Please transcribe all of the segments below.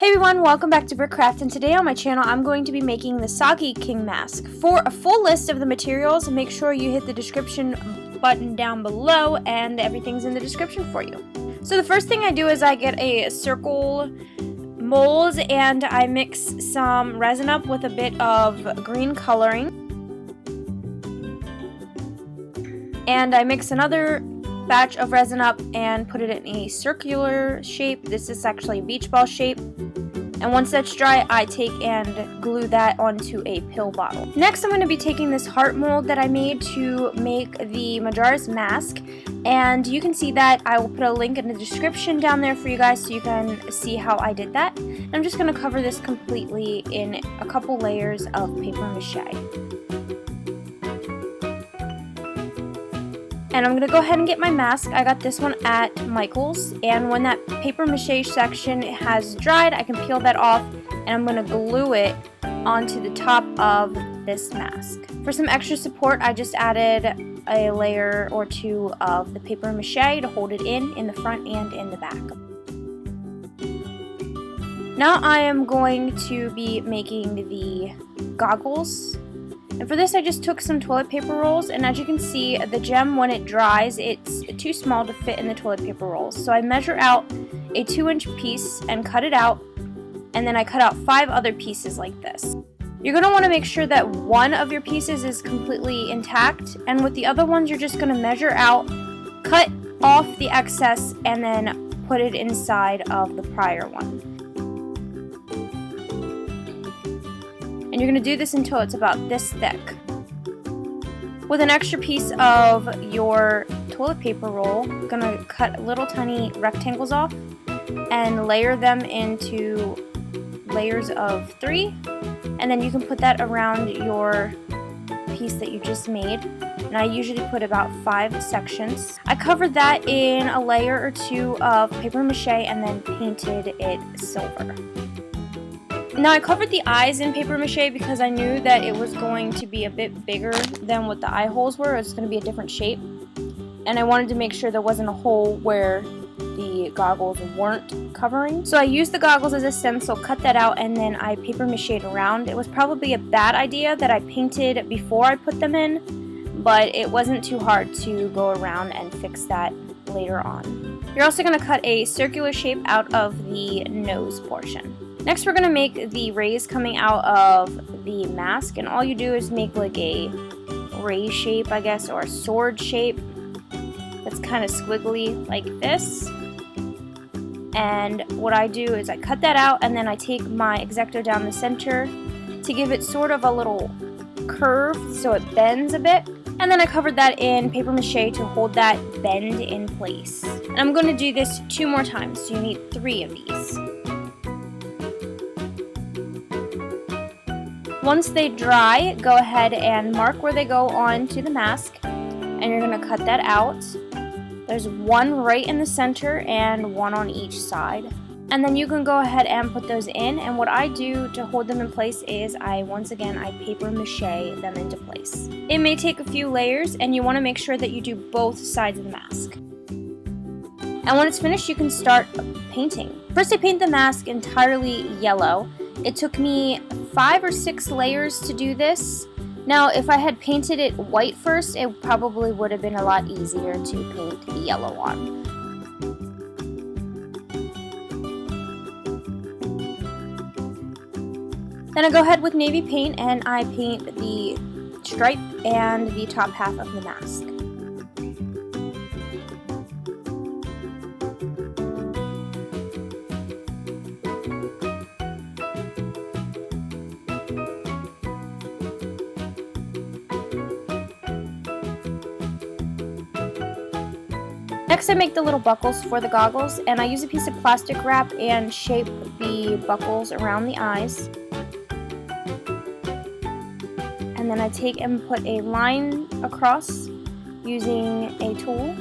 Hey everyone, welcome back to Brickcraft, and today on my channel I'm going to be making the Sogeking mask. For a full list of the materials, make sure you hit the description button down below and everything's in the description for you. So the first thing I do is I get a circle mold and I mix some resin up with a bit of green coloring. And I mix another batch of resin up and put it in a circular shape. This is actually a beach ball shape. And once that's dry, I take and glue that onto a pill bottle. Next, I'm going to be taking this heart mold that I made to make the Majora's mask. And you can see that. I will put a link in the description down there for you guys so you can see how I did that. And I'm just going to cover this completely in a couple layers of paper mache. And I'm going to go ahead and get my mask. I got this one at Michael's, and when that paper mache section has dried, I can peel that off and I'm going to glue it onto the top of this mask. For some extra support, I just added a layer or two of the paper mache to hold it in the front and in the back. Now I am going to be making the goggles. And for this, I just took some toilet paper rolls, and as you can see, the gem, when it dries, it's too small to fit in the toilet paper rolls. So I measure out a 2-inch piece and cut it out, and then I cut out 5 other pieces like this. You're going to want to make sure that one of your pieces is completely intact, and with the other ones, you're just going to measure out, cut off the excess, and then put it inside of the prior one. And you're going to do this until it's about this thick. With an extra piece of your toilet paper roll, you're going to cut little tiny rectangles off and layer them into layers of 3. And then you can put that around your piece that you just made. And I usually put about 5 sections. I covered that in a layer or 2 of paper mache and then painted it silver. Now I covered the eyes in paper mache because I knew that it was going to be a bit bigger than what the eye holes were. It's going to be a different shape. And I wanted to make sure there wasn't a hole where the goggles weren't covering. So I used the goggles as a stencil, cut that out, and then I paper mached around. It was probably a bad idea that I painted before I put them in, but it wasn't too hard to go around and fix that later on. You're also going to cut a circular shape out of the nose portion. Next, we're going to make the rays coming out of the mask, and all you do is make like a ray shape, I guess, or a sword shape that's kind of squiggly like this. And what I do is I cut that out, and then I take my X-Acto down the center to give it sort of a little curve so it bends a bit. And then I covered that in paper mache to hold that bend in place. And I'm going to do this 2 more times, so you need 3 of these. Once they dry, go ahead and mark where they go onto the mask, and you're going to cut that out. There's 1 right in the center and 1 on each side. And then you can go ahead and put those in, and what I do to hold them in place is I paper mache them into place. It may take a few layers, and you want to make sure that you do both sides of the mask. And when it's finished, you can start painting. First, I paint the mask entirely yellow. It took me 5 or 6 layers to do this. Now, if I had painted it white first, it probably would have been a lot easier to paint the yellow on. Then I go ahead with navy paint and I paint the stripe and the top half of the mask. Next, I make the little buckles for the goggles, and I use a piece of plastic wrap and shape the buckles around the eyes. And then I take and put a line across using a tool.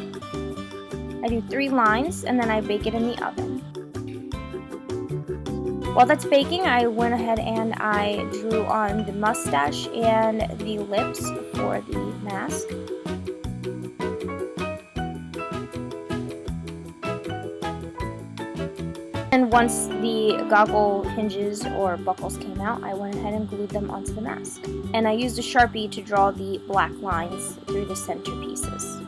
I do 3 lines, and then I bake it in the oven. While that's baking, I went ahead and I drew on the mustache and the lips for the mask. And once the goggle hinges or buckles came out, I went ahead and glued them onto the mask. And I used a Sharpie to draw the black lines through the center pieces.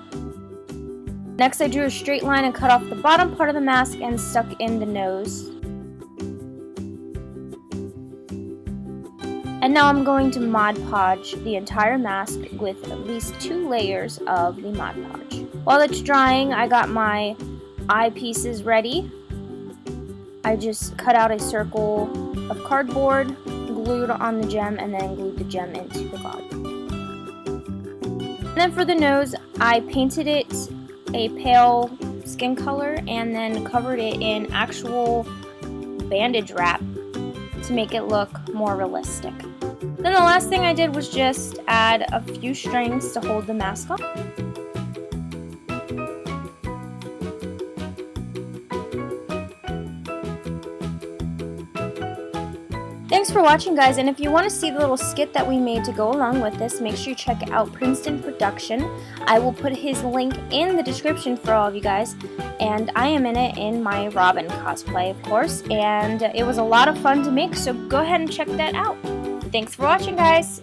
Next, I drew a straight line and cut off the bottom part of the mask and stuck in the nose. And now I'm going to Mod Podge the entire mask with at least 2 layers of the Mod Podge. While it's drying, I got my eye pieces ready. I just cut out a circle of cardboard, glued on the gem, and then glued the gem into the goggle. And then for the nose, I painted it a pale skin color and then covered it in actual bandage wrap to make it look more realistic. Then the last thing I did was just add a few strings to hold the mask on. Thanks for watching, guys, and if you want to see the little skit that we made to go along with this, make sure you check out Princeton Production. I will put his link in the description for all of you guys, and I am in it in my Robin cosplay, of course, and it was a lot of fun to make, so go ahead and check that out. Thanks for watching, guys!